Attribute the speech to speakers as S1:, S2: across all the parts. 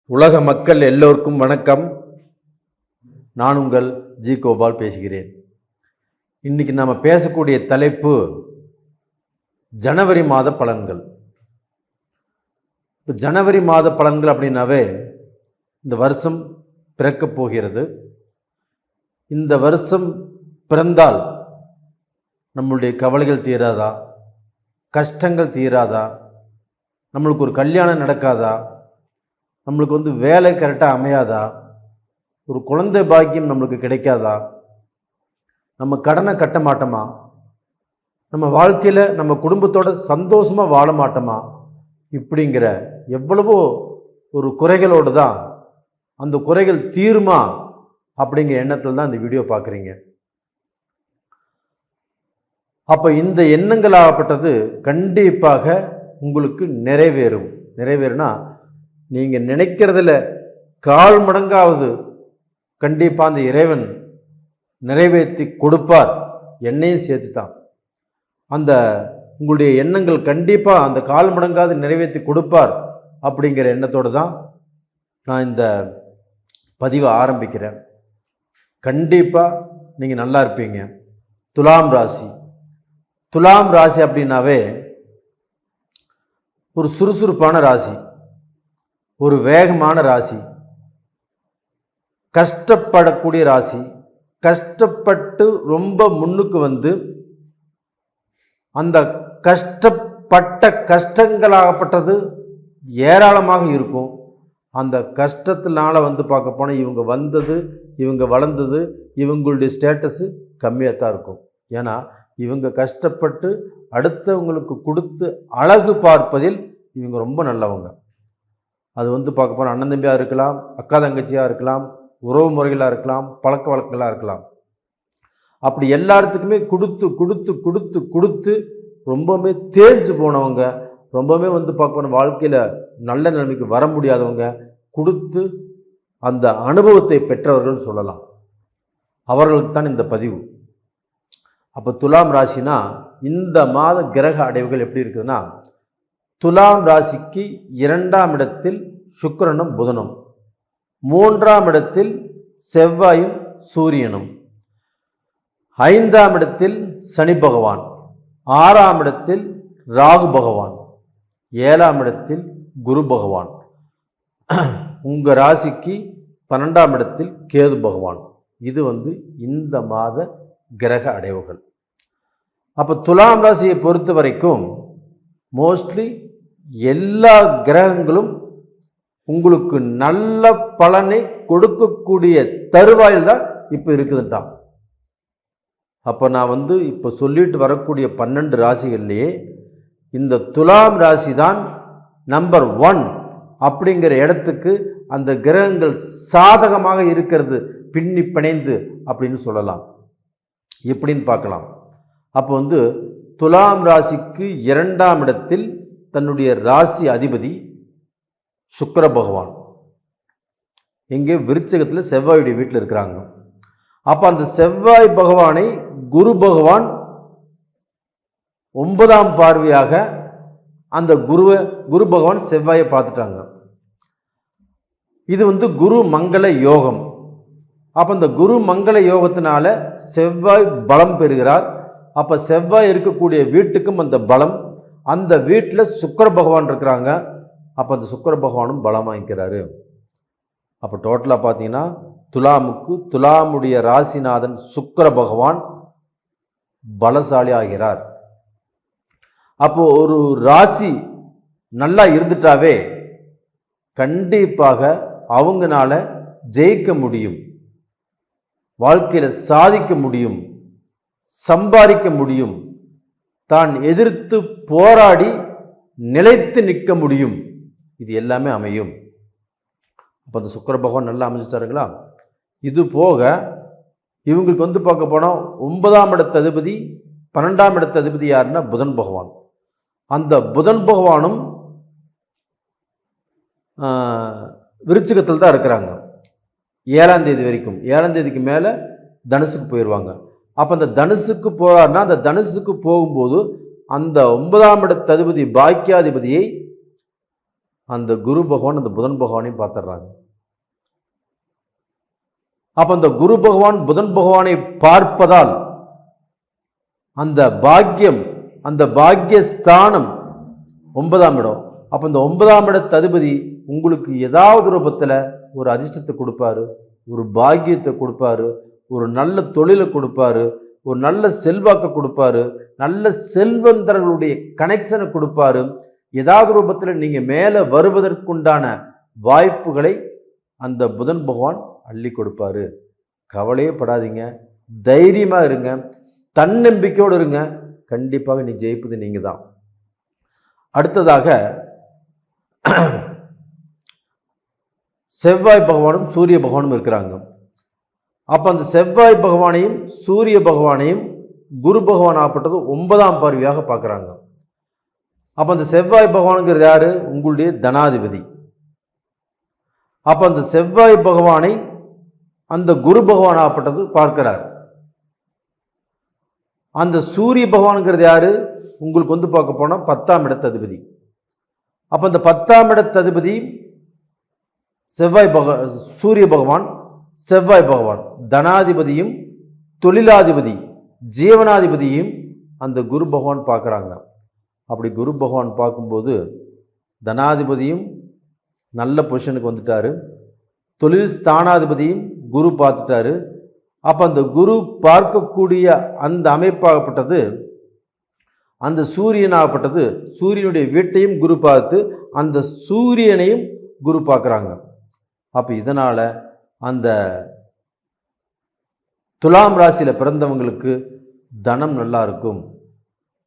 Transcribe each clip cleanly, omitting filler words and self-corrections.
S1: உலக மக்கள் எல்லோருக்கும் வணக்கம். நான் உங்கள் ஜி கோபால் பேசுகிறேன். இன்னைக்கு நம்ம பேசக்கூடிய தலைப்பு ஜனவரி மாத பலன்கள். இப்போ ஜனவரி மாத பலன்கள் அப்படின்னாவே இந்த வருஷம் பிறக்கப் போகிறது. இந்த வருஷம் பிறந்தால் நம்மளுடைய கவலைகள் தீராதா, கஷ்டங்கள் தீராதா, நம்மளுக்கு ஒரு கல்யாணம் நடக்காதா, நம்மளுக்கு வேலை கரெக்டாக அமையாதா, ஒரு குழந்தை பாக்கியம் நம்மளுக்கு கிடைக்காதா, நம்ம கடனை கட்ட மாட்டோமா, நம்ம வாழ்க்கையில் நம்ம குடும்பத்தோட சந்தோஷமாக வாழ மாட்டோமா, இப்படிங்கிற எவ்வளவோ ஒரு குறைகளோடு தான் அந்த குறைகள் தீருமா அப்படிங்கிற எண்ணத்தில் தான் இந்த வீடியோ பார்க்குறீங்க. அப்போ இந்த எண்ணங்களாகப்பட்டது கண்டிப்பாக உங்களுக்கு நிறைவேறுனா நீங்கள் நினைக்கிறதுல 1/4 மடங்காவது கண்டிப்பாக அந்த இறைவன் நிறைவேற்றி கொடுப்பார். என்னையும் சேர்த்து தான் அந்த உங்களுடைய எண்ணங்கள் கண்டிப்பாக அந்த 1/4 மடங்காவது நிறைவேற்றி கொடுப்பார் அப்படிங்கிற எண்ணத்தோடு தான் நான் இந்த பதிவை ஆரம்பிக்கிறேன். கண்டிப்பாக நீங்கள் நல்லா இருப்பீங்க. துலாம் ராசி அப்படின்னாவே ஒரு சுறுசுறுப்பான ராசி, ஒரு வேகமான ராசி, கஷ்டப்படக்கூடிய ராசி. கஷ்டப்பட்டு ரொம்ப முன்னுக்கு அந்த கஷ்டப்பட்ட கஷ்டங்களாகப்பட்டது ஏராளமாக இருக்கும். அந்த கஷ்டத்தினால பார்க்க போனால் இவங்க வந்தது, இவங்க வளர்ந்தது, இவங்களுடைய ஸ்டேட்டஸு கம்மியாக தான் இருக்கும். ஏன்னா இவங்க கஷ்டப்பட்டு அடுத்தவங்களுக்கு கொடுத்து அழகு பார்ப்பதில் இவங்க ரொம்ப நல்லவங்க. அது பார்க்க போனால் அண்ணன் தம்பியாக இருக்கலாம், அக்கா தங்கச்சியாக இருக்கலாம், உறவு முறைகளாக இருக்கலாம், பழக்க வழக்கங்களாக இருக்கலாம். அப்படி எல்லாத்துக்குமே கொடுத்து கொடுத்து கொடுத்து கொடுத்து ரொம்பவுமே தேஞ்சு போனவங்க, ரொம்பவுமே பார்க்க போன வாழ்க்கையில் நல்ல நிலைமைக்கு வர முடியாதவங்க, கொடுத்து அந்த அனுபவத்தை பெற்றவர்கள் சொல்லலாம். அவர்களுக்கு தான் இந்த பதிவு. அப்போ துலாம் ராசினா இந்த மாத கிரக அடைவுகள் எப்படி இருக்குதுன்னா, துலாம் ராசிக்கு 2ஆம் இடத்தில் சுக்கிரனும் புதனும், 3ஆம் இடத்தில் செவ்வாயும் சூரியனும், 5ஆம் இடத்தில் சனி பகவான், 6ஆம் இடத்தில் ராகு பகவான், 7ஆம் இடத்தில் குரு பகவான், உங்கள் ராசிக்கு 12ஆம் இடத்தில் கேது பகவான். இது இந்த மாத கிரக அடைவுகள். அப்போ துலாம் ராசியை பொறுத்த வரைக்கும் மோஸ்ட்லி எல்லா கிரகங்களும் உங்களுக்கு நல்ல பலனை கொடுக்கக்கூடிய தருவாயில் தான் இப்போ இருக்குதுட்டான். அப்போ நான் இப்போ சொல்லிட்டு வரக்கூடிய 12 ராசிகள்லேயே இந்த துலாம் ராசி தான் நம்பர் 1 அப்படிங்கிற இடத்துக்கு அந்த கிரகங்கள் சாதகமாக இருக்கிறது, பின்னி பிணைந்து அப்படின்னு சொல்லலாம். எப்படின்னு பார்க்கலாம். அப்போ துலாம் ராசிக்கு 2ஆம் இடத்தில் தன்னுடைய ராசி அதிபதி சுக்கிர பகவான் எங்கே விருச்சிகத்தில் செவ்வாயுடைய வீட்டில் இருக்கிறாங்க. அப்போ அந்த செவ்வாய் பகவானை குரு பகவான் 9ஆம் பார்வையாக அந்த குரு பகவான் செவ்வாயை பார்த்துட்டாங்க. இது குரு மங்கள யோகம். அப்போ அந்த குரு மங்கள யோகத்தினால செவ்வாய் பலம் பெறுகிறார். அப்போ செவ்வாய் இருக்கக்கூடிய வீட்டுக்கும் அந்த பலம், அந்த வீட்டில் சுக்கிர பகவான் இருக்கிறாங்க. அப்போ அந்த சுக்கிர பகவானும் பலம் வாங்கிக்கிறாரு. அப்போ டோட்டலாக பார்த்தீங்கன்னா துலாமுடைய ராசிநாதன் சுக்கிர பகவான் பலசாலி ஆகிறார். அப்போ ஒரு ராசி நல்லா இருந்துட்டாவே கண்டிப்பாக அவங்கனால ஜெயிக்க முடியும், வாழ்க்கையில் சாதிக்க முடியும், சம்பாதிக்க முடியும், தான் எதிர்த்து போராடி நிலைத்து நிற்க முடியும். இது எல்லாமே அமையும். அப்போ அந்த சுக்கிர பகவான் நல்லா அமைச்சிட்டாருங்களா. இது போக இவங்களுக்கு பார்க்க போனால் 9ஆம் இடத்து அதிபதி 12ஆம் இடத்து அதிபதி யாருன்னா புதன் பகவான். அந்த புதன் பகவானும் விருச்சிகத்தில் தான் இருக்கிறாங்க 7ஆம் தேதி வரைக்கும். 7ஆம் தேதிக்கு மேலே தனுசுக்கு போயிடுவாங்க. அப்போ அந்த தனுசுக்கு போகிறாருன்னா அந்த தனுசுக்கு போகும்போது அந்த 9ஆம் இடத்து அதிபதி பாக்கியாதிபதியை அந்த குரு பகவான் அந்த புதன் பகவானையும் பார்த்துடுறாங்க. அப்போ அந்த குரு பகவான் புதன் பகவானை பார்ப்பதால் அந்த பாக்கியம், அந்த பாக்கியஸ்தானம் 9ஆம் இடம். அப்போ இந்த 9ஆம் இடத்து அதிபதி உங்களுக்கு ஏதாவது ரூபத்தில் ஒரு அதிர்ஷ்டத்தை கொடுப்பாரு, ஒரு பாக்கியத்தை கொடுப்பாரு, ஒரு நல்ல தொழிலை கொடுப்பாரு, ஒரு நல்ல செல்வாக்கை கொடுப்பாரு, நல்ல செல்வந்தர்களுடைய கனெக்ஷனை கொடுப்பாரு. ஏதாவது ரூபத்தில் நீங்கள் மேலே வருவதற்குண்டான வாய்ப்புகளை அந்த புதன் பகவான் அள்ளி கொடுப்பாரு. கவலையே படாதீங்க, தைரியமாக இருங்க, தன்னம்பிக்கையோடு இருங்க. கண்டிப்பாக நீ ஜெயிப்பது நீங்கள் தான். அடுத்ததாக செவ்வாய் பகவானும் சூரிய பகவானும் இருக்கிறாங்க. அப்போ அந்த செவ்வாய் பகவானையும் சூரிய பகவானையும் குரு பகவான் ஆப்பட்டது 9ஆம் பார்வையாக பார்க்குறாங்க. அப்போ அந்த செவ்வாய் பகவானுங்கிறது யாரு? உங்களுடைய தனாதிபதி. அப்போ அந்த செவ்வாய் பகவானை அந்த குரு பகவான் ஆப்பட்டது பார்க்கிறார். அந்த சூரிய பகவானுங்கிறது யாரு? உங்களுக்கு பார்க்க போனால் 10ஆம் இடத்து அதிபதி. அப்போ அந்த 10ஆம் இடத்து அதிபதி சூரிய பகவான், செவ்வாய் பகவான் தனாதிபதியும் தொழிலாதிபதி ஜீவனாதிபதியும் அந்த குரு பகவான் பார்க்குறாங்க. அப்படி குரு பகவான் பார்க்கும்போது தனாதிபதியும் நல்ல பொசிஷனுக்கு வந்துட்டாரு, தொழில் ஸ்தானாதிபதியும் குரு பார்த்துட்டாரு. அப்போ அந்த குரு பார்க்கக்கூடிய அந்த அமைப்பாகப்பட்டது அந்த சூரியனாகப்பட்டது சூரியனுடைய வீட்டையும் குரு பார்த்து அந்த சூரியனையும் குரு பார்க்குறாங்க. அப்போ இதனால் அந்த துலாம் ராசியில் பிறந்தவங்களுக்கு தனம் நல்லா இருக்கும்,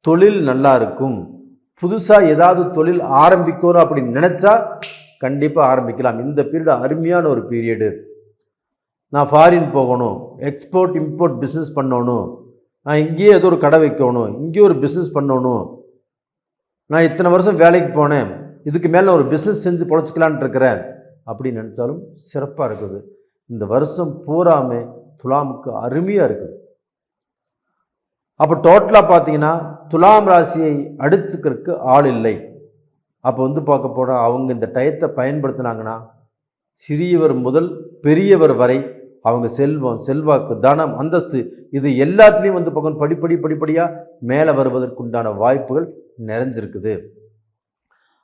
S1: தொழில் நல்லா இருக்கும். புதுசாக ஏதாவது தொழில் ஆரம்பிக்கணும் அப்படின்னு நினச்சா கண்டிப்பாக ஆரம்பிக்கலாம். இந்த பீரியடு அருமையான ஒரு பீரியடு. நான் ஃபாரின் போகணும், எக்ஸ்போர்ட் இம்போர்ட் பிஸ்னஸ் பண்ணணும், நான் இங்கேயே ஏதோ ஒரு கடை வைக்கணும், இங்கேயே ஒரு பிஸ்னஸ் பண்ணணும், நான் இத்தனை வருஷம் வேலைக்கு போனேன், இதுக்கு மேலே ஒரு பிஸ்னஸ் செஞ்சு பொழைச்சிக்கலான் இருக்கிறேன் அப்படின்னு நினச்சாலும் சிறப்பாக இருக்குது. இந்த வருஷம் பூராமே துலாமுக்கு அருமையாக இருக்குது. அப்போ டோட்டலாக பார்த்தீங்கன்னா துலாம் ராசியை அடிச்சுக்கிறதுக்கு ஆள் இல்லை. அப்போ பார்க்க போனால் அவங்க இந்த டயத்தை பயன்படுத்தினாங்கன்னா சிறியவர் முதல் பெரியவர் வரை அவங்க செல்வம், செல்வாக்கு, தனம், அந்தஸ்து இது எல்லாத்துலேயும் பார்க்கணும் படிப்படியாக மேலே வருவதற்குண்டான வாய்ப்புகள் நிறைஞ்சிருக்குது.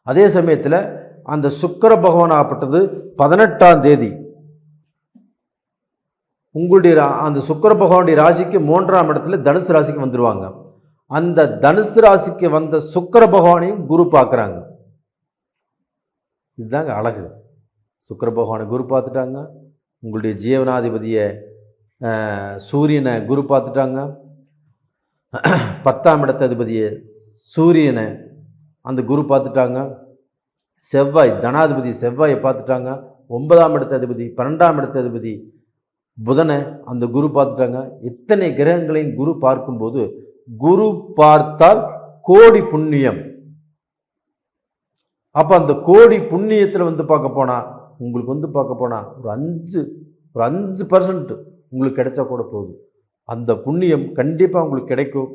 S1: அதே சமயத்தில் அந்த சுக்கிர பகவான் ஆகப்பட்டது 18ஆம் தேதி உங்களுடைய அந்த சுக்கிர பகவானுடைய ராசிக்கு 3ஆம் இடத்துல தனுசு ராசிக்கு வந்துடுவாங்க. அந்த தனுசு ராசிக்கு வந்த சுக்கிர பகவானையும் குரு பார்க்குறாங்க. இதுதாங்க அழகு. சுக்கிர பகவானை குரு பார்த்துட்டாங்க, உங்களுடைய ஜீவனாதிபதியை சூரியனை குரு பார்த்துட்டாங்க, 10ஆம் இடத்து அதிபதியை சூரியனை அந்த குரு பார்த்துட்டாங்க, செவ்வாய் தனாதிபதி செவ்வாயை பார்த்துட்டாங்க, 9ஆம் இடத்து அதிபதி 12ஆம் இடத்து அதிபதி புதனை அந்த குரு பார்த்துட்டாங்க. இத்தனை கிரகங்களையும் குரு பார்க்கும்போது குரு பார்த்தால் கோடி புண்ணியம். அப்போ அந்த கோடி புண்ணியத்தில் பார்க்க போனால் உங்களுக்கு பார்க்க போனால் ஒரு 5% உங்களுக்கு கிடைச்சா கூட போதும். அந்த புண்ணியம் கண்டிப்பாக உங்களுக்கு கிடைக்கும்.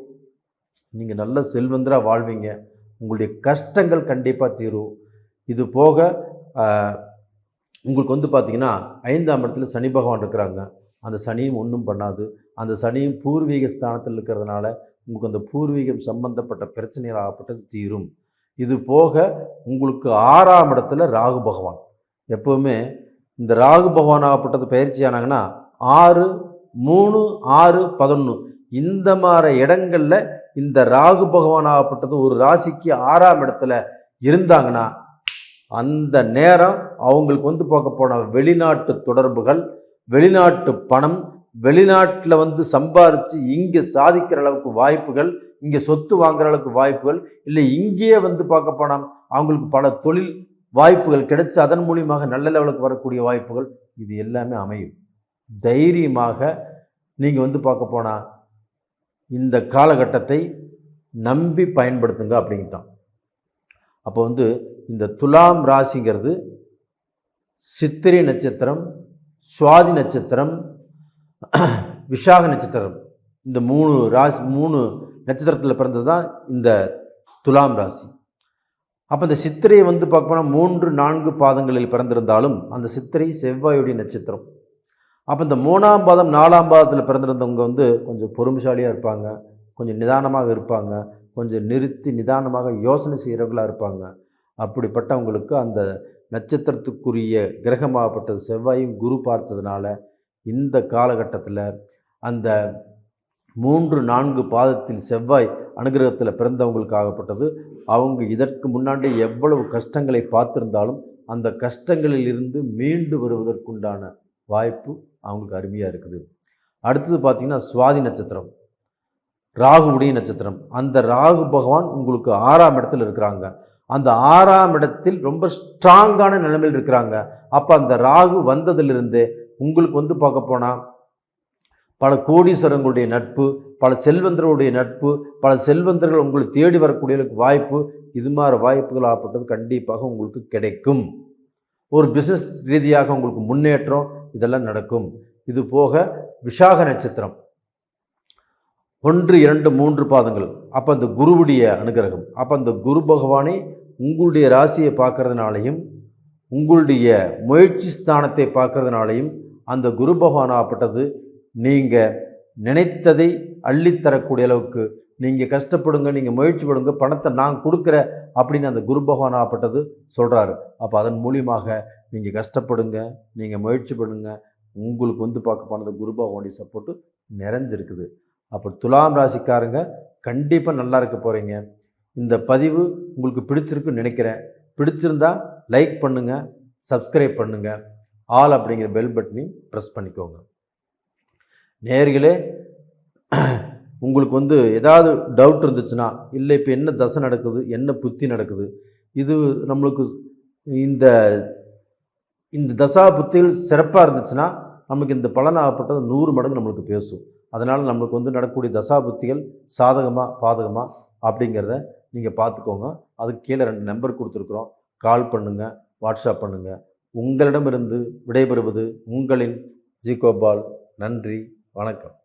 S1: நீங்கள் நல்ல செல்வந்தராக வாழ்வீங்க, உங்களுடைய கஷ்டங்கள் கண்டிப்பாக தீரும். இது போக உங்களுக்கு பார்த்தீங்கன்னா 5ஆம் இடத்துல சனி பகவான் இருக்கிறாங்க. அந்த சனியும் ஒன்றும் பண்ணாது. அந்த சனியும் பூர்வீக ஸ்தானத்தில் இருக்கிறதுனால உங்களுக்கு அந்த பூர்வீகம் சம்பந்தப்பட்ட பிரச்சனைகள் ஆகப்பட்டது தீரும். இது போக உங்களுக்கு 6ஆம் இடத்துல ராகு பகவான். எப்போவுமே இந்த ராகு பகவான் ஆகப்பட்டது பயிற்சி ஆனாங்கன்னா 6, 3, 6, 11 இந்த மாதிரி இடங்களில் இந்த ராகு பகவான் ஆகப்பட்டது ஒரு ராசிக்கு 6ஆம் இடத்துல இருந்தாங்கன்னா அந்த நேரம் அவங்களுக்கு பார்க்க போன வெளிநாட்டு தொடர்புகள், வெளிநாட்டு பணம், வெளிநாட்டில் சம்பாரித்து இங்கே சாதிக்கிற அளவுக்கு வாய்ப்புகள், இங்கே சொத்து வாங்குற அளவுக்கு வாய்ப்புகள், இல்லை இங்கேயே பார்க்க போனால் அவங்களுக்கு பல தொழில் வாய்ப்புகள் கிடைச்சி அதன் மூலியமாக நல்ல லெவலுக்கு வரக்கூடிய வாய்ப்புகள் இது எல்லாமே அமையும். தைரியமாக நீங்கள் பார்க்க போனால் இந்த காலகட்டத்தை நம்பி பயன்படுத்துங்க அப்படின்ட்டான். அப்போ இந்த துலாம் ராசிங்கிறது சித்திரை நட்சத்திரம், சுவாதி நட்சத்திரம், விஷாக நட்சத்திரம், இந்த 3 நட்சத்திரத்தில் பிறந்தது தான் இந்த துலாம் ராசி. அப்போ இந்த சித்திரையை வந்து பார்க்க போனால் 3-4 பாதங்களில் பிறந்திருந்தாலும் அந்த சித்திரை செவ்வாயுடைய நட்சத்திரம். அப்போ இந்த 3ஆம் பாதம் 4ஆம் பாதத்தில் பிறந்திருந்தவங்க வந்து கொஞ்சம் பொறுமைசாலியாக இருப்பாங்க, கொஞ்சம் நிதானமாக இருப்பாங்க, கொஞ்சம் நிறுத்தி நிதானமாக யோசனை செய்கிறவங்களாக இருப்பாங்க. அப்படிப்பட்டவங்களுக்கு அந்த நட்சத்திரத்துக்குரிய கிரகமாகப்பட்டது செவ்வாயும் குரு பார்த்ததுனால இந்த காலகட்டத்தில் அந்த 3-4 பாதத்தில் செவ்வாய் அனுகிரகத்தில் பிறந்தவங்களுக்கு ஆகப்பட்டது. அவங்க இதற்கு முன்னாடி எவ்வளவு கஷ்டங்களை பார்த்திருந்தாலும் அந்த கஷ்டங்களில் இருந்து மீண்டு வருவதற்குண்டான வாய்ப்பு அவங்களுக்கு அருமையாக இருக்குது. அடுத்தது பார்த்திங்கன்னா சுவாதி நட்சத்திரம், ராகுவுடைய நட்சத்திரம். அந்த ராகு பகவான் உங்களுக்கு 6ஆம் இடத்தில் இருக்கிறாங்க. அந்த 6ஆம் இடத்தில் ரொம்ப ஸ்ட்ராங்கான நிலைமையில் இருக்கிறாங்க. அப்போ அந்த ராகு வந்ததிலிருந்தே உங்களுக்கு வந்து பார்க்க போனால் பல கோடீஸ்வரங்களுடைய நட்பு, பல செல்வந்தர்களுடைய நட்பு, பல செல்வந்தர்கள் உங்களை தேடி வரக்கூடிய வாய்ப்பு, இது மாதிரி வாய்ப்புகள் ஆகப்பட்டது கண்டிப்பாக உங்களுக்கு கிடைக்கும். ஒரு பிஸ்னஸ் ரீதியாக உங்களுக்கு முன்னேற்றம் இதெல்லாம் நடக்கும். இது போக விஷாக நட்சத்திரம் 1, 2, 3 பாதங்கள். அப்போ அந்த குருவுடைய அனுகிரகம். அப்போ அந்த குரு பகவானை உங்களுடைய ராசியை பார்க்கறதுனாலையும் உங்களுடைய முயற்சி ஸ்தானத்தை பார்க்கறதுனாலையும் அந்த குரு பகவான் ஆகப்பட்டது நீங்கள் நினைத்ததை அள்ளித்தரக்கூடிய அளவுக்கு நீங்கள் கஷ்டப்படுங்க, நீங்கள் முயற்சி படுங்க, பணத்தை நான் கொடுக்குறேன் அப்படின்னு அந்த குரு பகவான் ஆகப்பட்டது சொல்கிறாரு. அப்போ அதன் மூலியமாக நீங்கள் கஷ்டப்படுங்க, நீங்கள் முயற்சி பண்ணுங்க, உங்களுக்கு வந்து பார்க்க போனது குரு பகவானுடைய சப்போர்ட்டு நிறைஞ்சிருக்குது. அப்போ துலாம் ராசிக்காரங்க கண்டிப்பாக நல்லா இருக்க போகிறீங்க. இந்த பதிவு உங்களுக்கு பிடிச்சிருக்குன்னு நினைக்கிறேன். பிடிச்சிருந்தா லைக் பண்ணுங்கள், சப்ஸ்கிரைப் பண்ணுங்கள், ஆல் அப்படிங்கிற பெல் பட்டனையும் ப்ரெஸ் பண்ணிக்கோங்க. நேயர்களே, உங்களுக்கு வந்து ஏதாவது டவுட் இருந்துச்சுன்னா, இல்லை இப்போ என்ன தசை நடக்குது, என்ன புத்தி நடக்குது, இது நம்மளுக்கு இந்த இந்த தசா புத்திகள் சிறப்பாக இருந்துச்சுன்னா நமக்கு இந்த பலனாகப்பட்டது 100 மடங்கு நம்மளுக்கு பேசும். அதனால் நம்மளுக்கு வந்து நடக்கக்கூடிய தசா புத்திகள் சாதகமாக பாதகமாக அப்படிங்கிறத நீங்கள் பார்த்துக்கோங்க. அதுக்கு கீழே 2 நம்பர் கொடுத்துருக்குறோம். கால் பண்ணுங்கள், வாட்ஸ்அப் பண்ணுங்கள். உங்களிடமிருந்து விடைபெறுவது உங்களின் ஜி கோபால். நன்றி, வணக்கம்.